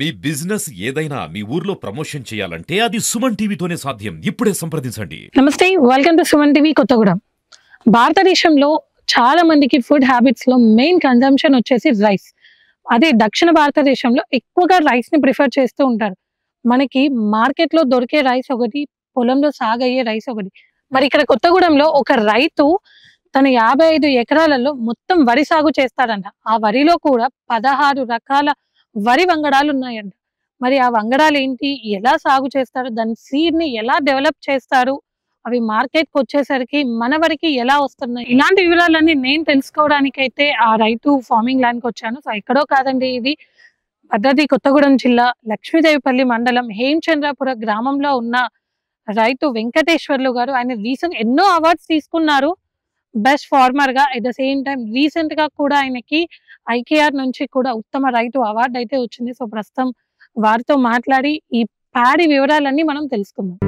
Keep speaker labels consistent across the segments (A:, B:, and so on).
A: మీ business ఏదైనా మీ ఊర్లో promotion చేయాలంటే అది సుమన్ టీవీతోనే సాధ్యం. ఇప్పుడే సంప్రదించండి.
B: నమస్తే, welcome to Suman TV Kothagudem. భారతదేశంలో చాలా మందికి ఫుడ్ హ్యాబిట్స్ లో మెయిన్ కన్జంప్షన్ వచ్చేసి రైస్. అదే దక్షిణ భారతదేశంలో ఎక్కువగా రైస్ ని ప్రిఫర్ చేస్తూ ఉంటారు. మనకి మార్కెట్ లో దొరికే రైస్ ఒకటి, పొలంలో సాగయ్యే రైస్ ఒకటి. మరి ఇక్కడ కొత్తగూడెంలో ఒక రైతు తన 55 ఎకరాలలో మొత్తం వరి సాగు చేస్తాడంట. ఆ వరిలో కూడా 16 రకాల వరి వంగడాలు ఉన్నాయంట. మరి ఆ వంగడాలు ఏంటి, ఎలా సాగు చేస్తారు, దాని సీడ్ ని ఎలా డెవలప్ చేస్తారు, అవి మార్కెట్ కి వచ్చేసరికి మన వరకు ఎలా వస్తున్నాయి, ఇలాంటి వివరాలన్నీ నేను తెలుసుకోవడానికైతే ఆ రైతు ఫార్మింగ్ ల్యాండ్ కి వచ్చాను. సో ఎక్కడో కాదండి, ఇది భద్రాద్రి కొత్తగూడెం జిల్లా లక్ష్మీదేవిపల్లి మండలం హేమచంద్రాపుర గ్రామంలో ఉన్న రైతు వెంకటేశ్వర్లు గారు. ఆయన రీసెంట్ ఎన్నో అవార్డ్స్ తీసుకున్నారు బెస్ట్ ఫార్మర్ గా. At the same time recent గా కూడా ఆయనకి ఐకేఆర్ నుంచి కూడా ఉత్తమ రైతు అవార్డు అయితే వచ్చింది. సో ప్రస్తుతం వారితో మాట్లాడి ఈ ప్యాడీ వివరాలన్నీ మనం తెలుసుకుందాం.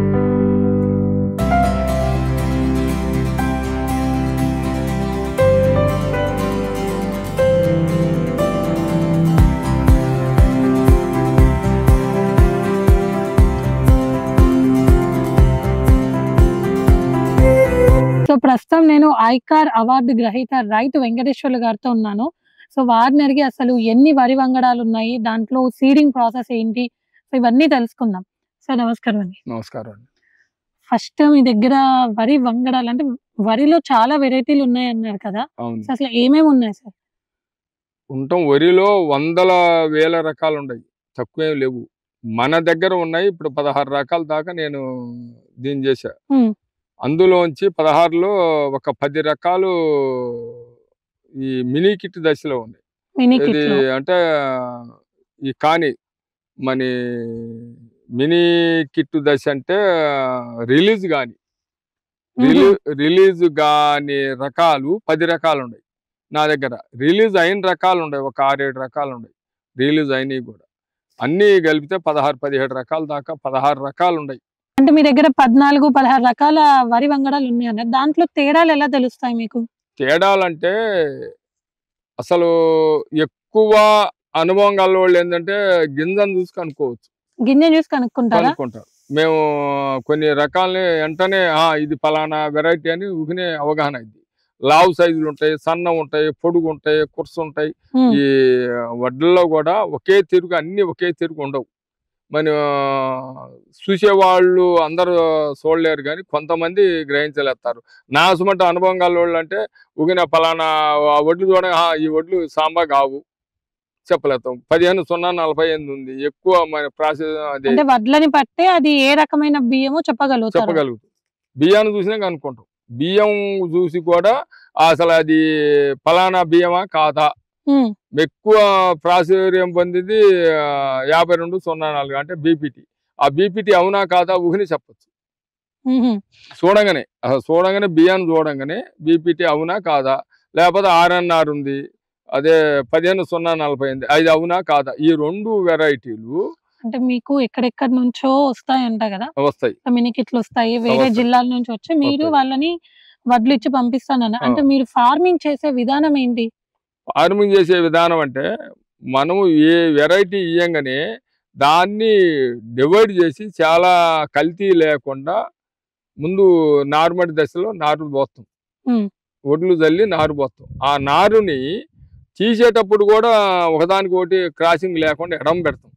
B: సో ప్రస్తుతం నేను ఐకార్ అవార్డు గ్రహీత రైతు వెంకటేశ్వర్లు గారితో ఉన్నాను. సో వారిని అడిగి అసలు ఎన్ని వరి వంగడాలు ఉన్నాయి, దాంట్లో సీడింగ్ ప్రాసెస్ ఏంటి, సో ఇవన్నీ తెలుసుకుందాం. సార్ నమస్కారం అండి.
C: నమస్కారం అండి.
B: ఫస్ట్ మీ దగ్గర వరి వంగడాలు అంటే వరిలో చాలా వెరైటీలు ఉన్నాయి అన్నారు కదా,
C: అవును,
B: సో అసలు ఏమేమి ఉన్నాయి సార్?
C: ఉంటాం. వరిలో వందల వేల రకాలు ఉన్నాయి, తక్కువేం లేవు. మన దగ్గర ఉన్నాయి ఇప్పుడు 16 రకాల దాకా నేను దీన్ని చేశా. అందులోంచి 16లో ఒక 10 రకాలు ఈ మినీ కిట్ దశలో ఉన్నాయి. ఇది అంటే ఈ కానీ మన మినీ కిట్ దశ అంటే రిలీజ్ కాని రకాలు 10 రకాలు ఉన్నాయి నా దగ్గర. రిలీజ్ అయిన రకాలు ఉన్నాయి ఒక 6-7 రకాలు ఉన్నాయి. రిలీజ్ అయినవి కూడా అన్నీ కలిపితే 16-17 రకాల దాకా 16 రకాలు ఉన్నాయి.
B: అంటే మీ దగ్గర 14-16 రకాల వరి వంగడాలు ఉన్నాయి అన్నారు. దాంట్లో తేడాలు ఎలా తెలుస్తాయి మీకు?
C: తేడాలంటే అసలు ఎక్కువ అనుభవం గల వాళ్ళు ఏంటంటే గింజను చూసి కనుక్కోవచ్చు.
B: గింజను చూసి కనుక్కుంటారు.
C: మేము కొన్ని రకాలని వెంటనే ఇది ఫలానా వెరైటీ అని ఊహినే అవగాహన అయింది. లావు సైజులు ఉంటాయి, సన్న ఉంటాయి, పొడుగు ఉంటాయి, కుర్సు ఉంటాయి. ఈ వడ్లలో కూడా ఒకే తిరుగు, అన్ని ఒకే తిరుగు ఉండవు. మన చూసేవాళ్ళు అందరూ చూడలేరు కానీ కొంతమంది గ్రహించలేస్తారు. నా సుమంట అనుభవం గల వాళ్ళు అంటే ఊగిన ఫలానా వడ్లు చూడ ఈ వడ్లు సాంబా కావు చెప్పలేతాం. 15-0-48 ఉంది ఎక్కువ మన ప్రాసెస్.
B: అది వడ్లని పట్టే అది ఏ రకమైన బియ్యమో చెప్పగలుగుతాం.
C: బియ్యాన్ని చూసినా కనుక్కుంటాం. బియ్యం చూసి కూడా అసలు అది ఫలానా బియ్యమా కాదా. ఎక్కువ ప్రాచుర్యం పొందింది 52-04 అంటే బీపీటీ. ఆ బీపీటీ అవునా కాదా ఊహిని చెప్పచ్చు. చూడంగానే బియ్యాన్ని చూడంగానే బీపీటీ అవునా కాదా, లేకపోతే RNR ఉంది, అదే 15-0-48 అది అవునా కాదా. ఈ 2 వెరైటీలు
B: అంటే మీకు ఎక్కడెక్కడ నుంచో వస్తాయంట కదా,
C: వస్తాయి.
B: మినికిట్లు వస్తాయి, వేరే జిల్లాల నుంచి వచ్చి మీరు వాళ్ళని వడ్లు ఇచ్చి పంపిస్తానన్న. అంటే మీరు ఫార్మింగ్ చేసే విధానం ఏంటి?
C: ఫార్మింగ్ చేసే విధానం అంటే మనము ఏ వెరైటీ ఇయ్యంగానే దాన్ని డివైడ్ చేసి చాలా కల్తీ లేకుండా ముందు నారుమడి దశలో నారు పోస్తాం, ఒడ్లు జల్లి నారు పోస్తాం. ఆ నారుని తీసేటప్పుడు కూడా ఒకదానికి ఒకటి క్రాసింగ్ లేకుండా ఎడం పెడతాం.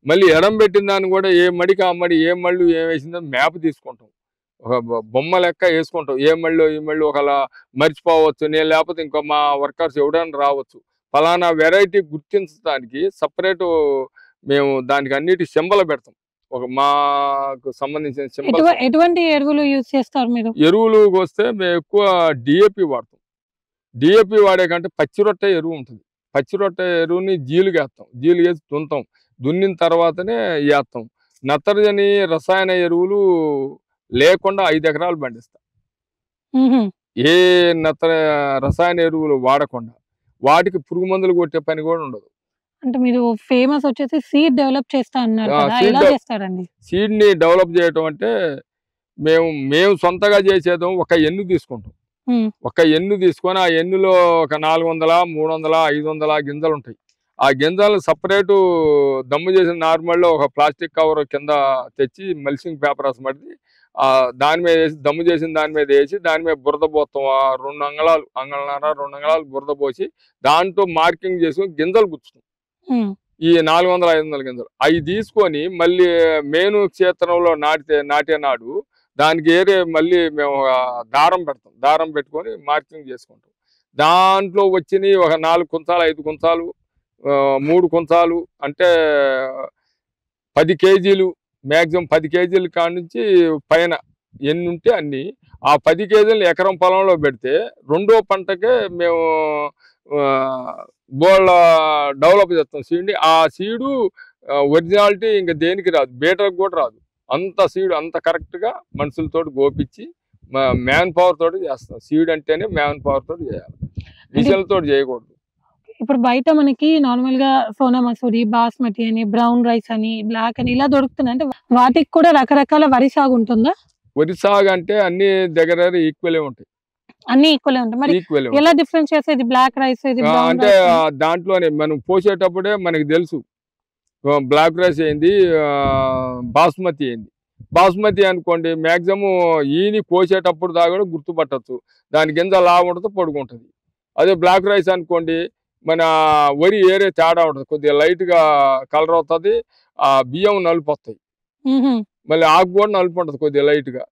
C: మళ్ళీ ఎడం పెట్టిన దాన్ని కూడా ఏ మడికి ఆ మడి, ఏ మళ్ళు ఏం వేసిందో మ్యాప్ తీసుకుంటాం, ఒక బొమ్మ లెక్క వేసుకుంటాం. ఏ మళ్ళీ ఈ మళ్ళీ ఒకలా మర్చిపోవచ్చు, నేను లేకపోతే ఇంకో మా వర్కర్స్ ఎవడైనా రావచ్చు. ఫలానా వెరైటీ గుర్తించడానికి సపరేట్ మేము దానికి అన్నిటి సింబల్ పెడతాం. ఒక మాకు సంబంధించిన సింబల్.
B: ఎటువంటి ఎరువులు యూజ్ చేస్తారు మీరు?
C: ఎరువులు వస్తే మేము ఎక్కువ డిఏపి వాడతాం. డిఏపి వాడే కంటే పచ్చి రొట్టె ఎరువు ఉంటుంది. పచ్చి రొట్టె ఎరువుని జీలుగా వేస్తాం, జీలు వేసి దున్నుతాం, దున్నిన తర్వాతనే వేస్తాం. నత్రజని రసాయన ఎరువులు లేకుండా 5 ఎకరాలు పండిస్తా. ఏ రసాయన ఎరువులు వాడకుండా వాటికి పురుగు మందులు కొట్టే పని కూడా ఉండదు.
B: అంటే మీరు ఫేమస్ వచ్చేసి సీడ్ డెవలప్ చేస్తా అన్నారు కదా, ఎలా చేస్తారండి?
C: సీడ్ ని డెవలప్ చేయటం అంటే మేము సొంతగా చేసేది ఒక ఎన్ను తీసుకుంటాం. ఒక ఎన్ను తీసుకొని ఆ ఎన్నులో ఒక 400, 300, 500 గింజలు ఉంటాయి. ఆ గింజలు సపరేటు దమ్ము చేసిన నార్మల్లో ఒక ప్లాస్టిక్ కవర్ కింద తెచ్చి మల్చింగ్ పేపర్ అసమట్టి దాని మీద వేసి దమ్ము చేసిన దాని మీద వేసి దాని మీద బురద పోతాం 2 అంగళాలు 2 అంగళాలు బురద పోసి దాంట్లో మార్కింగ్ చేసుకుని గింజలు గుచ్చుతాం. ఈ 400-500 గింజలు అవి తీసుకొని మళ్ళీ మేను క్షేత్రంలో నాటే నాడు దానికి మళ్ళీ మేము దారం పెడతాం. దారం పెట్టుకొని మార్కింగ్ చేసుకుంటాం. దాంట్లో వచ్చినాయి ఒక 4 కుంచాలు 5 కుంచాలు 3 కుంచాలు అంటే 10 కేజీలు మ్యాక్సిమం 10 కేజీల కాడి నుంచి పైన ఎన్ని ఉంటే అన్ని ఆ 10 కేజీలు ఎకరం పొలంలో పెడితే రెండో పంటకే మేము బోళ్ళ డెవలప్ చేస్తాం సీడ్ని. ఆ సీడు ఒరిజినాలిటీ ఇంకా దేనికి రాదు, బీటకు కూడా రాదు. అంత సీడ్ అంత కరెక్ట్గా మనుషులతోటి గోపించి మ్యాన్ పవర్ తోటి చేస్తాం. సీడ్ అంటేనే మ్యాన్ పవర్ తోటి చేయాలి, మిషన్లతో చేయకూడదు.
B: ఇప్పుడు బయట మనకి నార్మల్ గా సోనా మసూరి, బాస్మతి అని, బ్రౌన్ రైస్ అని, బ్లాక్ అని ఇలా దొరుకుతున్నాయి. అంటే వాటికి కూడా రకరకాల వరి సాగు ఉంటుందా?
C: వరి సాగు అంటే అన్ని దగ్గర ఈక్వలే ఉంటాయి.
B: అన్ని ఈక్వల్ ఉంటాయి. మరి ఎలా డిఫరెన్స్ చేసేది బ్లాక్ రైస్
C: అంటే దాంట్లోనే మనం పోసేటప్పుడే మనకి తెలుసు బ్లాక్ రైస్ ఏంది బాస్మతి ఏంది. బాస్మతి అనుకోండి మ్యాక్సిమం ఈని కోసేటప్పుడు దాకా కూడా గుర్తుపట్టచ్చు. దాని గింజ లావు ఉంటుంది, పొడుగుంటుంది. అదే బ్లాక్ రైస్ అనుకోండి మన వరి తేడా ఉంటుంది, కొద్దిగా లైట్గా కలర్ అవుతుంది, ఆ బియ్యం నలుపు వస్తాయి, మళ్ళీ ఆకు కూడా నలుపు ఉంటుంది కొద్దిగా లైట్గా.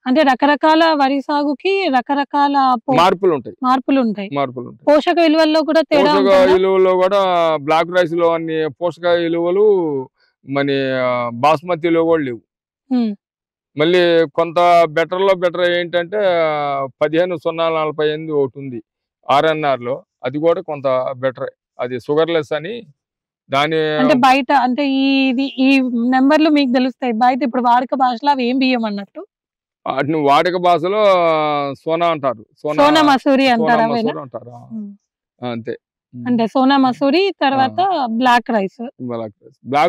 B: అంటే రకరకాల వరి సాగుకి రకరకాల
C: మార్పులు ఉంటాయి.
B: పోషక విలువల్లో కూడా తేడా,
C: పోషక విలువల్లో కూడా బ్లాక్ రైస్ లో అన్ని పోషక విలువలు మన బాస్మతిలో కూడా లేవు. మళ్ళీ కొంత బెటర్ ఏంటంటే 15-048 ఒకటి ఉంది RNR లో, అది కూడా కొంత బెటర్. అది షుగర్లెస్ అని దాని
B: అంటే బయట అంటే ఈ నెంబర్లు మీకు తెలుస్తాయి. బయట ఇప్పుడు వాడుక భాషలో అవి ఏం బియ్యం అన్నట్టు
C: వాటిని వాడుక భాషలో సోనా అంటారు,
B: సోనా మసూరి అంటారు
C: అంతే.
B: అంటే సోనా మసూరి తర్వాత బ్లాక్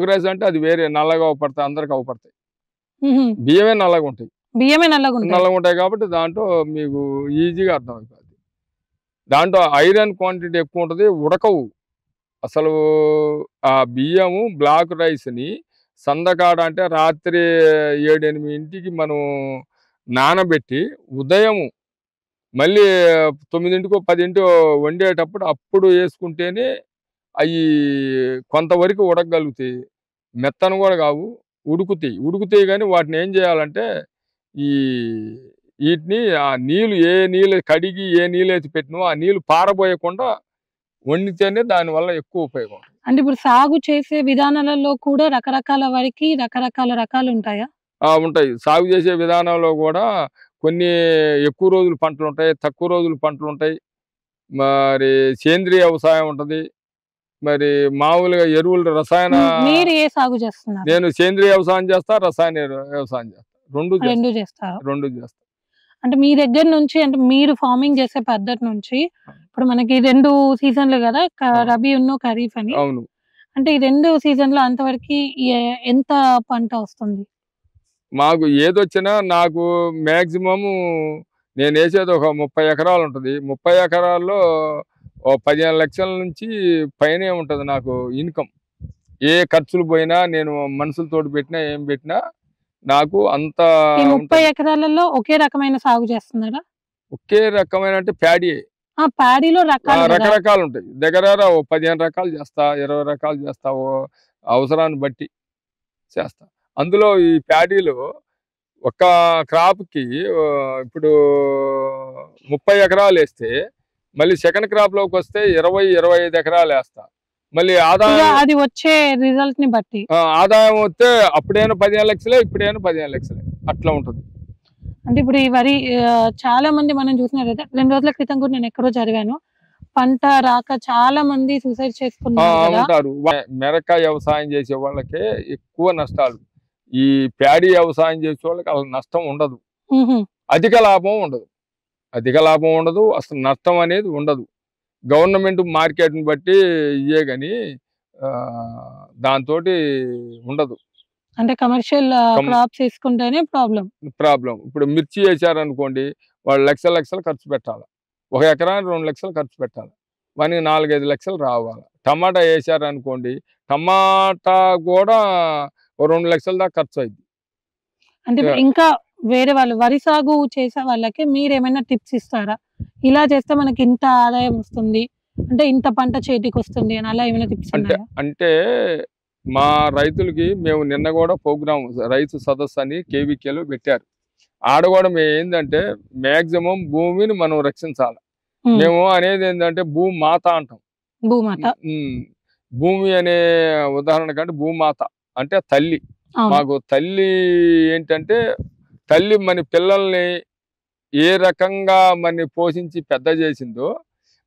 B: రైస్
C: అంటే అది వేరే నల్లగా అవపడతాయి, అందరికి అవపడతాయి. బియ్యమే నల్లగా ఉంటాయి కాబట్టి దాంట్లో మీకు ఈజీగా అర్థమైపోతుంది. దాంట్లో ఐరన్ క్వాంటిటీ ఎక్కువ ఉంటుంది, ఉడకవు అసలు. ఆ బియ్యము బ్లాక్ రైస్ని సందకాడ అంటే రాత్రి 7-8 మనం నానబెట్టి ఉదయం మళ్ళీ 9-10 వండేటప్పుడు అప్పుడు వేసుకుంటేనే అవి కొంతవరకు ఉడకగలుగుతాయి. మెత్తను కూడా కావు, ఉడుకుతాయి. కానీ వాటిని ఏం చేయాలంటే వీటిని ఆ నీళ్ళు కడిగి ఏ నీళ్ళు అయితే పెట్టినో ఆ నీళ్ళు పారబోయకుండా వండితేనే దానివల్ల ఎక్కువ ఉపయోగం.
B: అంటే ఇప్పుడు సాగు చేసే విధానాలలో కూడా రకరకాల వరికి రకరకాల రకాలు ఉంటాయా?
C: ఉంటాయి. సాగు చేసే విధానంలో కూడా కొన్ని ఎక్కువ రోజుల పంటలు ఉంటాయి, తక్కువ రోజుల పంటలు ఉంటాయి. మరి సేంద్రియ వ్యవసాయం ఉంటుంది, మరి మామూలుగా ఎరువులు రసాయన.
B: మీరు ఏ సాగు చేస్తున్నారు?
C: నేను సేంద్రియ వ్యవసాయం చేస్తా, రసాయన వ్యవసాయం చేస్తా, రెండు చేస్తా.
B: అంటే మీ దగ్గర నుంచి, అంటే మీరు ఫార్మింగ్ చేసే పద్ధతి నుంచి, ఇప్పుడు మనకి 2 సీజన్లు కదా, రబీ ఖరీఫ్ అని.
C: అవును.
B: అంటే ఈ 2 సీజన్లు అంతవరకు ఎంత పంట వస్తుంది?
C: మాకు ఏదొచ్చినా నాకు మ్యాక్సిమం నేను వేసేది ఒక 30 ఎకరాలు ఉంటుంది. 30 ఎకరాల్లో 15 లక్షల నుంచి పైనే ఉంటుంది నాకు ఇన్కమ్. ఏ ఖర్చులు పోయినా నేను మనుషులతోటి పెట్టినా ఏం పెట్టినా నాకు అంత.
B: 30 ఎకరాలలో ఒకే రకమైన సాగు చేస్తున్నారా?
C: ఒకే రకమైన అంటే
B: ప్యాడీలో
C: రకరకాలు ఉంటాయి. దగ్గర 15 రకాలు చేస్తా, 20 రకాలు చేస్తా, అవసరాన్ని బట్టి చేస్తా. అందులో ఈ ప్యాడీలో ఒక క్రాప్కి ఇప్పుడు 30 ఎకరాలు వేస్తే మళ్ళీ సెకండ్ క్రాప్లోకి వస్తే 20-25 ఎకరాలు వేస్తా. మళ్ళీ ఆదాయం
B: అది వచ్చే రిజల్ట్ ని బట్టి
C: ఆదాయం వస్తే అప్పుడైనా 15 లక్షలే, ఇప్పుడైనా 15 లక్షలే, అట్లా ఉంటుంది.
B: అంటే ఇప్పుడు ఈ వరి చాలా మంది మనం చూసినట్లయితే 2 రోజుల క్రితం కూడా నేను ఎక్కడో చదివాను, పంట రాక చాలా మంది సూసైడ్ చేసుకుంటారు.
C: మిరపకాయ వ్యవసాయం చేసే వాళ్ళకే ఎక్కువ నష్టాలు. ఈ ప్యాడీ వ్యవసాయం చేసే వాళ్ళకి అసలు నష్టం ఉండదు, అధిక లాభం ఉండదు, అసలు నష్టం అనేది ఉండదు. గవర్నమెంట్ మార్కెట్ని బట్టి ఇయే కానీ దాంతో ఉండదు.
B: అంటే కమర్షియల్ క్రాప్స్ తీసుకుంటేనే ప్రాబ్లం.
C: ఇప్పుడు మిర్చి వేసారనుకోండి, వాళ్ళు లక్షలు ఖర్చు పెట్టాలి, 1 ఎకరానికి 2 లక్షలు ఖర్చు పెట్టాలి. మనకి 4-5 లక్షలు రావాలి. టమాటా వేసారనుకోండి, టమాటా కూడా ఓ 2 లక్షల దాకా ఖర్చు అయింది.
B: అంటే ఇప్పుడు ఇంకా వేరే వాళ్ళు వరి సాగు చేసే వాళ్ళకి మీరేమైనా టిప్స్ ఇస్తారా? ఇలా చేస్తే మనకి ఇంత ఆదాయం వస్తుంది. అంటే ఇంత పంట చేతికొస్తుంది అని అలా ఏమైనా టిప్స్
C: అంటే
B: ఉన్నాయా?
C: అంటే మా రైతులకి మేము నిన్న కూడా ప్రోగ్రామ్ రైతు సదస్సు అని కేవీకేలో పెట్టారు. ఆడ కూడా మేము ఏంటంటే మాక్సిమం భూమిని మనం రక్షించాలి.
B: హ్మ్.
C: మేము అనేది ఏంటంటే భూమాత అంటాం.
B: భూమాత.
C: భూమి అనే ఉదాహరణ కంటే భూమాత అంటే తల్లి.
B: అవును.
C: మాకు తల్లి ఏంటంటే తల్లి మన పిల్లల్ని ఏ రకంగా మన పోషించి పెద్ద చేసిందో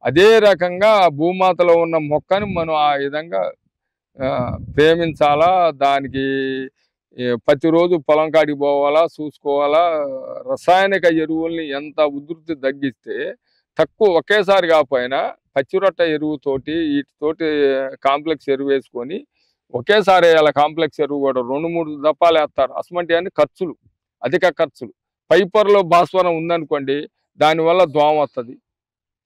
C: అదే రకంగా భూమాతలో ఉన్న మొక్కని మనం ఆ విధంగా ప్రేమించాలా. దానికి ప్రతిరోజు పొలం కాడికి పోవాలా, చూసుకోవాలా. రసాయనిక ఎరువుల్ని ఎంత ఉధృతి తగ్గిస్తే తక్కువ ఒకేసారి కాకపోయినా పచ్చిరొట్ట ఎరువుతోటి వీటితోటి కాంప్లెక్స్ ఎరువు వేసుకొని ఒకేసారి వేయాలి. కాంప్లెక్స్ ఎరువు కూడా 2-3 దప్పాలు వేస్తారు. అసమంటి అన్ని ఖర్చులు, అధిక ఖర్చులు. పైపర్లో భాస్వరం ఉందనుకోండి, దానివల్ల దోమ వస్తుంది,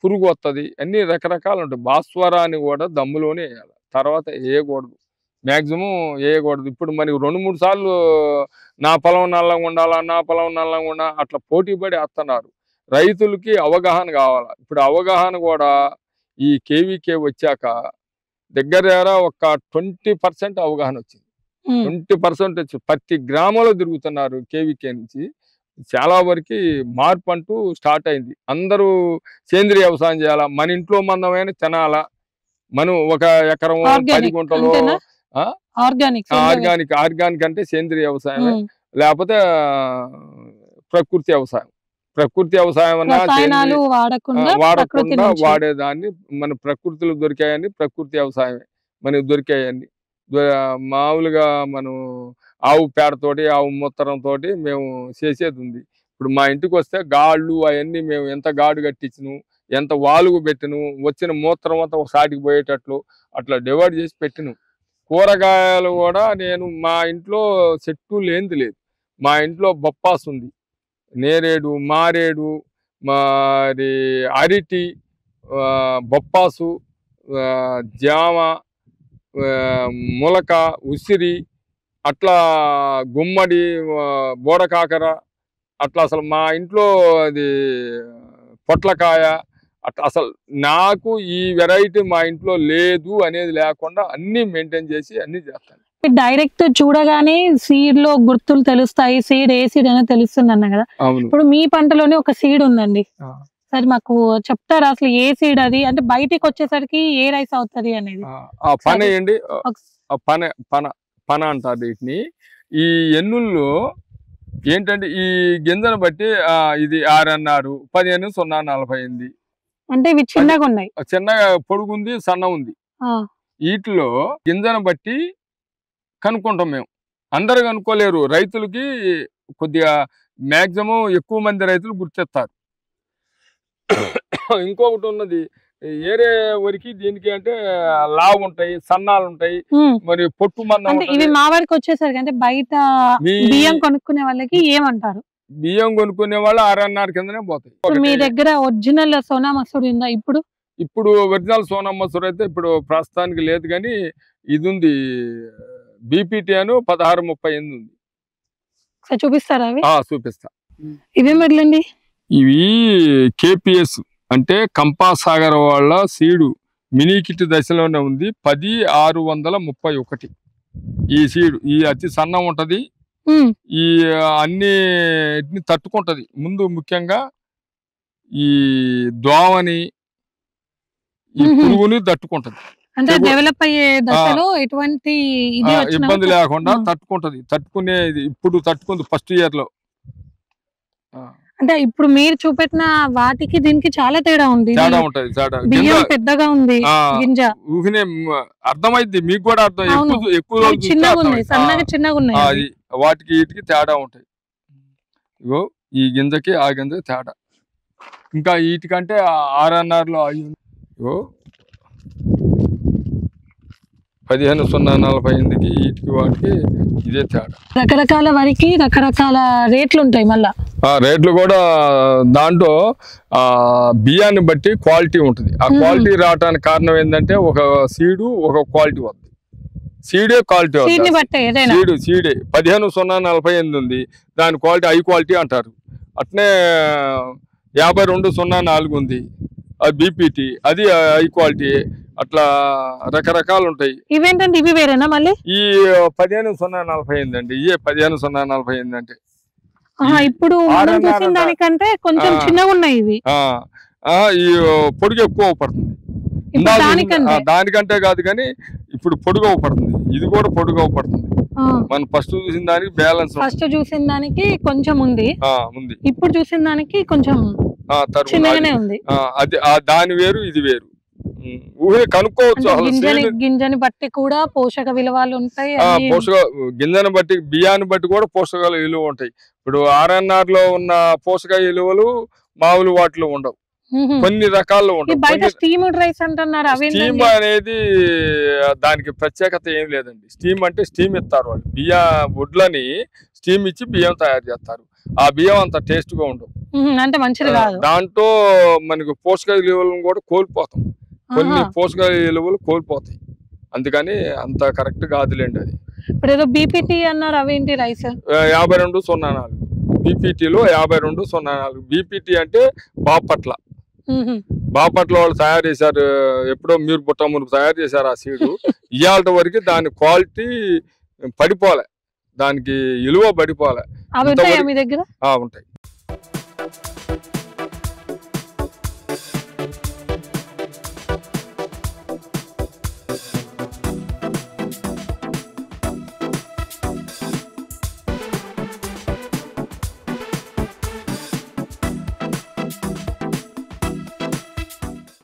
C: పురుగు వస్తుంది, అన్ని రకరకాలు ఉంటాయి. భాస్వరాన్ని కూడా దమ్ములోనే వేయాలి, తర్వాత వేయకూడదు. మ్యాక్సిమం వేయకూడదు. ఇప్పుడు మనకి 2-3 సార్లు నా పొలం నల్లంగా ఉండాలా, నా పొలం నల్లంగా ఉండాలా అట్లా పోటీ పడి వేస్తున్నారు. రైతులకి అవగాహన కావాలా. ఇప్పుడు అవగాహన కూడా ఈ కేవీకే వచ్చాక దగ్గర ఒక 20% అవగాహన వచ్చింది. 20% వచ్చి ప్రతి గ్రామంలో తిరుగుతున్నారు కేవీకే నుంచి. చాలా వరకు మార్పు అంటూ స్టార్ట్ అయింది. అందరూ సేంద్రియ వ్యవసాయం చేయాలా, మన ఇంట్లో మందమైన తినాలా. మనం ఒక ఎకరం 10 గుంటలో ఆర్గానిక్ అంటే సేంద్రియ వ్యవసాయం, లేకపోతే ప్రకృతి వ్యవసాయం. ప్రకృతి వ్యవసాయం వాడకుండా వాడేదాన్ని మన ప్రకృతిలో దొరికాయని ప్రకృతి వ్యవసాయం మనకి దొరికాయని. మామూలుగా మనం ఆవు పేడతోటి, ఆవు మూత్రంతో మేము చేసేది ఉంది. ఇప్పుడు మా ఇంటికి వస్తే గాళ్ళు అవన్నీ మేము ఎంత గాడు కట్టించను, ఎంత వాలుగు పెట్టిను, వచ్చిన మూత్రం అంతా ఒకసాటికి పోయేటట్లు అట్లా డివైడ్ చేసి పెట్టిను. కూరగాయలు కూడా నేను మా ఇంట్లో చెట్టు లేనిది లేదు. మా ఇంట్లో బొప్పాసు ఉంది, నేరేడు, మారేడు, మరి అరటి, బొప్పాసు, జామ, ములక, ఉసిరి, అట్లా గుమ్మడి, బోడకాకర, అట్లా అసలు మా ఇంట్లో అది పొట్లకాయ అట్లా అసలు నాకు ఈ వెరైటీ మా ఇంట్లో లేదు అనేది లేకుండా అన్ని మెయింటైన్ చేసి అన్ని చేస్తాను.
B: డైరెక్ట్ చూడగానే సీడ్ లో గుర్తులు తెలుస్తాయి, సీడ్ ఏ సీడ్ అనేది తెలుస్తుంది అన్న కదా. ఇప్పుడు మీ పంటలోనే ఒక సీడ్ ఉందండి, సరే మాకు చెప్తారా అసలు ఏ సీడ్ అది? అంటే బయటికి వచ్చేసరికి ఏ రైస్ అవుతుంది అనేది.
C: పన ఏంటి, పన అంటారు వీటిని. ఈ ఎన్నుల్లో ఏంటంటే ఈ గింజను బట్టి ఇది 6 15-0-48.
B: అంటే ఇవి చిన్నగా ఉన్నాయి,
C: చిన్నగా పొడుగుంది, సన్న ఉంది. వీటిలో గింజను బట్టి కనుక్కుంటాం మేము. అందరు కనుక్కోలేరు. రైతులకి కొద్దిగా మాక్సిమం ఎక్కువ మంది రైతులు గుర్తిస్తారు. ఇంకొకటి ఉన్నది, ఏరే వరికి దీనికి అంటే లావు ఉంటాయి, సన్నాలు ఉంటాయి, మరి పొట్టు మందం.
B: ఇవి మా వరకు వచ్చేసరికి అంటే బయట బియ్యం కొనుక్కునే వాళ్ళకి ఏమంటారు?
C: బియ్యం కొనుక్కునే వాళ్ళు 6.5 కిందనే పోతాయి.
B: మీ దగ్గర ఒరిజినల్ సోనా మసూరి ఉందా ఇప్పుడు?
C: ఇప్పుడు ఒరిజినల్ సోనా మసూరి అయితే ఇప్పుడు ప్రస్తుతానికి లేదు, కానీ ఇది ఉంది, బీపీటీ అని 1638 ఉంది.
B: చూపిస్తారా?
C: చూపిస్తా.
B: ఇవేం వడ్లండి?
C: ఇవి కేపీఎస్ అంటే కంపాసాగర్ వాళ్ళ సీడు మినీ కిట్ దశలోనే ఉంది. 10,631 ఈ సీడు. ఈ అతి సన్నం ఉంటది, ఈ అన్నిటిని తట్టుకుంటది. ముందు ముఖ్యంగా ఈ దోమని, ఈ పురుగుని తట్టుకుంటది.
B: అంటే డెవలప్ అయ్యే దశలో ఎటువంటి
C: ఇబ్బంది లేకుండా తట్టుకుంటది. తట్టుకునేది ఇప్పుడు తట్టుకుంది ఫస్ట్ ఇయర్ లో.
B: అంటే ఇప్పుడు మీరు చూపెట్టిన వాటికి దీనికి చాలా తేడా ఉంది.
C: తేడా ఉంటది.
B: బియ్యం పెద్దగా ఉంది, గింజ
C: ఊహినే అర్థమైంది, మీకు కూడా అర్థం. ఎక్కువ
B: చిన్నగా ఉన్నాయి, సన్నగా చిన్నగా ఉన్నాయి.
C: వాటికి వీటికి తేడా ఉంటాయి. ఇగో ఈ గింజకి ఆ గింజకి తేడా. ఇంకా వీటికంటే 6.5లో ఇగో 15,048కి వీటికి వాటికి ఇదే తేడా.
B: రకరకాల వరికి రకరకాల రేట్లు ఉంటాయి మళ్ళా.
C: రేట్లు కూడా దాంట్లో బియ్యాన్ని బట్టి క్వాలిటీ ఉంటుంది. ఆ క్వాలిటీ రావడానికి కారణం ఏంటంటే ఒక సీడు ఒక క్వాలిటీ వస్తుంది. సీడే క్వాలిటీ వస్తుంది. సీడే 15,048 ఉంది, దాని క్వాలిటీ హై క్వాలిటీ అంటారు. అట్నే 52,04 ఉంది, అది బీపీటీ, అది హై క్వాలిటీ. అట్లా రకరకాలు ఉంటాయి.
B: ఇవేంటంటే ఇవి వేరేనా మళ్ళీ? ఈ
C: 15,048 అండి. ఇవే 15,048 అంటే
B: ఇప్పుడు మనం చూసిన దానికంటే కొంచెం చిన్నగా ఉన్నాయి ఇవి.
C: ఈ పొడుగు ఎక్కువ పడుతుంది. దానికంటే కాదు కానీ ఇప్పుడు పొడుగు పడుతుంది. ఇది కూడా పొడుగు పడుతుంది. మనం ఫస్ట్ చూసిన దానికి బ్యాలెన్స్.
B: ఫస్ట్ చూసిన దానికి కొంచెం ఉంది, ఇప్పుడు చూసిన దానికి కొంచెం చిన్నగానే ఉంది.
C: అది దాని వేరు, ఇది వేరు. ఊహే కనుక్కోవచ్చు.
B: గింజని బట్టి కూడా పోషక విలువలు ఉంటాయి.
C: గింజని బట్టి, బియ్యాన్ని బట్టి కూడా పోషక విలువ ఉంటాయి. ఇప్పుడు RNR లో ఉన్న పోషక విలువలు మామూలు వాటిలో ఉండవు, కొన్ని రకాల్లో ఉండవు.
B: స్టీమ్డ్ రైస్ అంటున్నారు.
C: స్టీమ్ అనేది దానికి ప్రత్యేకత ఏం లేదండి. స్టీమ్ అంటే స్టీమ్ ఇస్తారు వాళ్ళు. వడ్లని స్టీమ్ ఇచ్చి బియ్యం తయారు చేస్తారు. ఆ బియ్యం అంత టేస్ట్ గా ఉండవు,
B: అంటే మంచిది కాదు.
C: దాంట్లో మనకు పోషక విలువలను కూడా కోల్పోతాం. కొన్ని పోషక విలువలు కోల్పోతాయి, అందుకని అంత కరెక్ట్ కాదులేండి. అది
B: ఇప్పుడు ఏదో బీపీటీ అన్నారు, అవేంటి రైస్?
C: 52,04 బీపీటీలో 52,04. బీపీటీ అంటే బాపట్ల వాళ్ళు తయారు చేశారు. ఎప్పుడో మీరు బుట్ట మునుపు తయారు చేశారు ఆ సీడు. ఇవాళ వరకు దాని క్వాలిటీ పడిపోలే, దానికి విలువ పడిపోలే.
B: ఉంటాయి.